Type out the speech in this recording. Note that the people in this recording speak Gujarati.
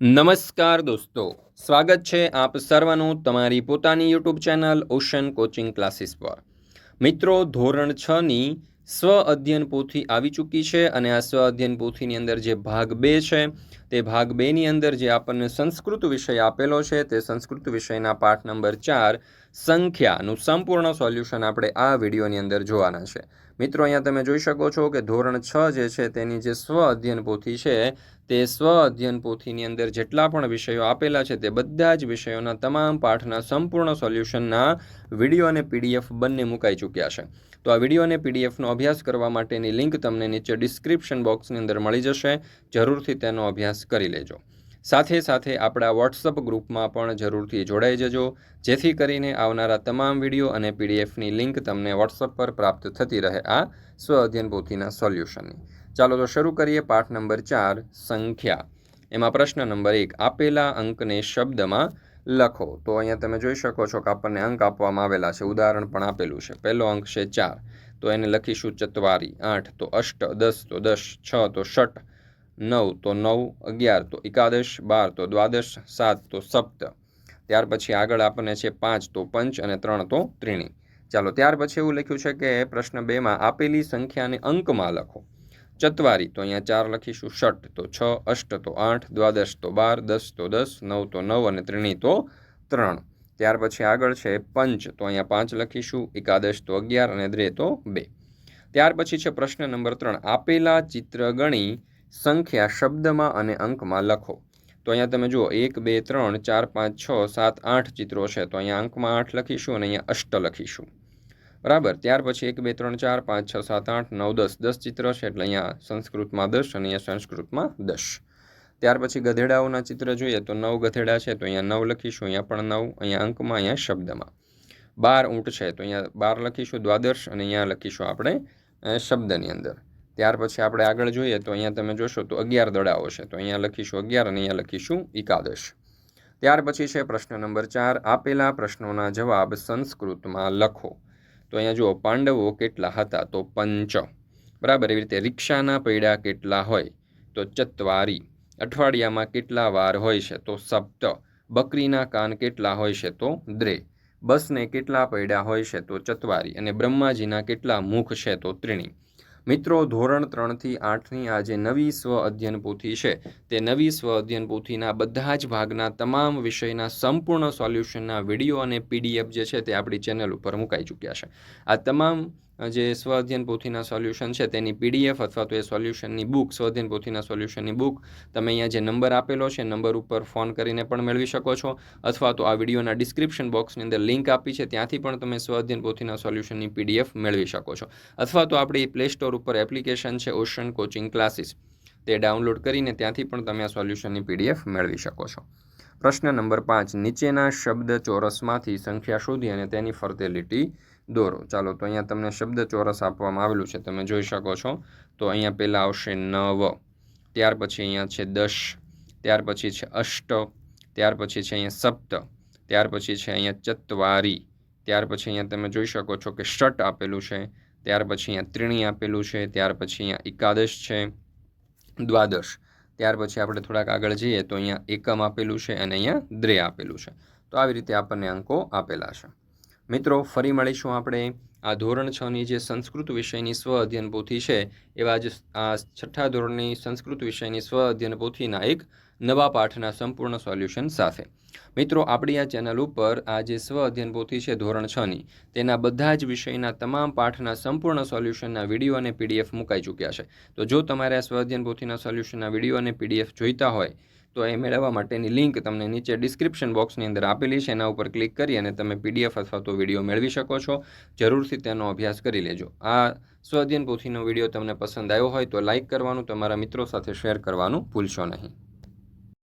નમસ્કાર દોસ્તો, સ્વાગત છે આપ સર્વનું તમારી પોતાની YouTube channel ocean coaching classes પર। મિત્રો, ધોરણ 6ની સ્વ અધ્યયન પોથી આવી ચૂકી છે અને આ સ્વ અધ્યયન પોથીની અંદર જે ભાગ 2 છે તે ભાગ 2ની અંદર જે આપણને સંસ્કૃત વિષય આપેલો છે તે સંસ્કૃત વિષયના પાઠ નંબર 4 સંખ્યાનું સંપૂર્ણ સોલ્યુશન આપણે આ વિડીયોની અંદર જોવાના છે। મિત્રો, અહીંયા તમે જોઈ શકો છો કે ધોરણ 6 જે છે તેની જે સ્વ અધ્યયન પોથી છે તે સ્વ અધ્યયન પોથીની અંદર જેટલા પણ વિષયો આપેલા છે તે બધા જ વિષયોના તમામ પાઠના સંપૂર્ણ સોલ્યુશનના વિડીયો અને પીડીએફ બંને મુકાઈ ચૂક્યા છે। તો આ વિડીયો અને પીડીએફનો અભ્યાસ કરવા માટેની લિંક તમને નીચે ડિસ્ક્રિપ્શન બોક્સની અંદર મળી જશે। જરૂરથી તેનો અભ્યાસ કરી લેજો। સાથે સાથે આપણા વોટ્સઅપ ગ્રુપમાં પણ જરૂરથી જોડાઈ જજો, જેથી કરીને આવનારા તમામ વિડીયો અને પીડીએફની લિંક તમને વોટ્સઅપ પર પ્રાપ્ત થતી રહે આ સ્વ અધ્યયન પોથીના સોલ્યુશનની। ચાલો તો શરૂ કરીએ પાઠ નંબર 4 સંખ્યા। એમાં પ્રશ્ન નંબર 1, આપેલા અંકને શબ્દમાં લખો। તો અહીંયા તમે જોઈ શકો છો કે આપણને અંક આપવામાં આવેલા છે, ઉદાહરણ પણ આપેલું છે। પહેલો અંક છે 4, તો એને લખીશું ચત્વારી। 8 તો અષ્ટ, 10 તો 10, 6 તો ષટ, 9 તો 9, 11 તો એકાદશ, 12 તો દ્વાદશ, 7 તો સપ્ત। ત્યાર પછી આગળ આપણને છે 5 તો પંચ અને 3 તો ત્રિણી। ચાલો, ત્યાર પછી એવું લખ્યું છે કે પ્રશ્ન 2માં આપેલી સંખ્યાને અંકમાં લખો। ચત્વારી તો અહીંયા 4 લખીશું, ષટ તો 6, અષ્ટ તો 8, દ્વાદશ તો 12, 10 તો 10, 9 તો 9 અને ત્રિણી તો 3। ત્યાર પછી આગળ છે પંચ, તો અહીંયા 5 લખીશું, એકાદશ તો 11 અને દ્રે તો 2। ત્યાર પછી છે પ્રશ્ન નંબર 3, આપેલા ચિત્ર ગણી સંખ્યા શબ્દમાં અને અંકમાં લખો। તો અહીંયા તમે જુઓ 1, 2, 3, 4, 5, 6, 7, 8 ચિત્રો છે, તો અહીંયા અંકમાં 8 લખીશું અને અહીંયા અષ્ટ લખીશું, બરાબર। ત્યાર પછી 1, 2, 3, 4, 5, 6, 7, 8, 9, 10 10 ચિત્ર છે, એટલે અહીંયા સંસ્કૃતમાં 10 અને અહીંયા સંસ્કૃતમાં 10। ત્યાર પછી ગધેડાઓના ચિત્ર જોઈએ તો 9 ગધેડા છે, તો અહીંયા 9 લખીશું, અહીંયા પણ 9, અહીંયા અંકમાં, અહીંયા શબ્દમાં। 12 ઊંટ છે, તો અહીંયા 12 લખીશું દ્વાદશ અને અહીંયા લખીશું આપણે શબ્દની અંદર। ત્યાર પછી આપણે આગળ જોઈએ તો અહીંયા તમે જોશો તો 11 દડાઓ છે, તો અહીંયા લખીશું 11 અને અહીંયા લખીશું એકાદશ। ત્યાર પછી છે પ્રશ્ન નંબર 4, આપેલા પ્રશ્નોના જવાબ સંસ્કૃતમાં લખો। તો અહીંયા જુઓ, પાંડવો કેટલા હતા? તો પંચ, બરાબર। એવી રીતે રિક્ષાના પૈડા કેટલા હોય? તો ચત્વારી। અઠવાડિયામાં કેટલા વાર હોય છે? તો સપ્ત। બકરીના કાન કેટલા હોય છે? તો દ્રે। બસને કેટલા પૈડા હોય છે? તો ચત્વારી। અને બ્રહ્માજીના કેટલા મુખ છે? તો ત્રિણી। મિત્રો, ધોરણ 3થી 8ની આ જે નવી સ્વ અધ્યયન પોથી છે તે નવી સ્વ અધ્યયન પોથીના બધા જ ભાગના તમામ વિષયના સંપૂર્ણ સોલ્યુશનના વિડીયો અને પીડીએફ જે છે તે આપણી ચેનલ ઉપર મુકાઈ ચૂક્યા છે। આ તમામ જે સ્વ અધ્યયન પોથીના સોલ્યુશન છે તેની પીડીએફ અથવા તો એ સોલ્યુશનની બુક, સ્વ અધ્યયન પોથીના સોલ્યુશનની બુક તમે અહીંયા જે નંબર આપેલો છે નંબર ઉપર ફોન કરીને પણ મેળવી શકો છો, અથવા તો આ વિડીયોના ડિસ્ક્રિપ્શન બોક્સની અંદર લિંક આપી છે ત્યાંથી પણ તમે સ્વ અધ્યયન પોથીના સોલ્યુશનની પીડીએફ મેળવી શકો છો, અથવા તો આપણી પ્લે સ્ટોર ઉપર એપ્લિકેશન છે ઓશન કોચિંગ ક્લાસીસ, તે ડાઉનલોડ કરીને ત્યાંથી પણ તમે આ સોલ્યુશનની પીડીએફ મેળવી શકો છો। પ્રશ્ન નંબર 5, નીચેના શબ્દ ચોરસમાંથી સંખ્યા શોધી અને તેની ફરતે લીટી દોરો। ચાલો, તો અહીંયા તમને શબ્દ ચોરસ આપવામાં આવેલું છે, તમે જોઈ શકો છો। તો અહીંયા પહેલાં આવશે 9, ત્યાર પછી અહીંયા છે 10, ત્યાર પછી છે અષ્ટ, ત્યાર પછી છે અહીંયા સપ્ત, ત્યાર પછી છે અહીંયા ચત્વારી, ત્યાર પછી અહીંયા તમે જોઈ શકો છો કે ષટ આપેલું છે, ત્યાર પછી અહીંયા ત્રિણી આપેલું છે, ત્યાર પછી અહીંયા એકાદશ છે, દ્વાદશ। ત્યાર પછી આપણે થોડાક આગળ જઈએ તો અહીંયા એકમ આપેલું છે અને અહીંયા દ્રે આપેલું છે। તો આવી રીતે આપણને અંકો આપેલા છે। મિત્રો, ફરી મળીશું આપણે આ ધોરણ 6ની જે સંસ્કૃત વિષયની સ્વ અધ્યયન પોથી છે એવા જ આ 6ઠ્ઠા ધોરણની સંસ્કૃત વિષયની સ્વ અધ્યયન પોથીના એક નવા પાઠના સંપૂર્ણ સોલ્યુશન સાથે। મિત્રો, આપણી આ ચેનલ ઉપર આ જે સ્વ અધ્યયન પોથી છે ધોરણ 6ની તેના બધા જ વિષયના તમામ પાઠના સંપૂર્ણ સોલ્યુશનના વિડીયો અને પીડીએફ મુકાઈ ચૂક્યા છે। તો જો તમારે આ સ્વ અધ્યયન પોથીના સોલ્યુશનના વિડીયો અને પીડીએફ જોઈતા હોય તો એ મેળવવા માટેની લિંક તમને નીચે ડિસ્ક્રિપ્શન બોક્સની અંદર આપેલી છે, એના ઉપર ક્લિક કરી અને તમે પીડીએફ અથવા તો વિડીયો મેળવી શકો છો। જરૂરથી તેનો અભ્યાસ કરી લેજો। આ સ્વ અધ્યયન પોથીનો વિડીયો તમને પસંદ આવ્યો હોય તો લાઇક કરવાનું, તમારા મિત્રો સાથે શેર કરવાનું ભૂલશો નહીં।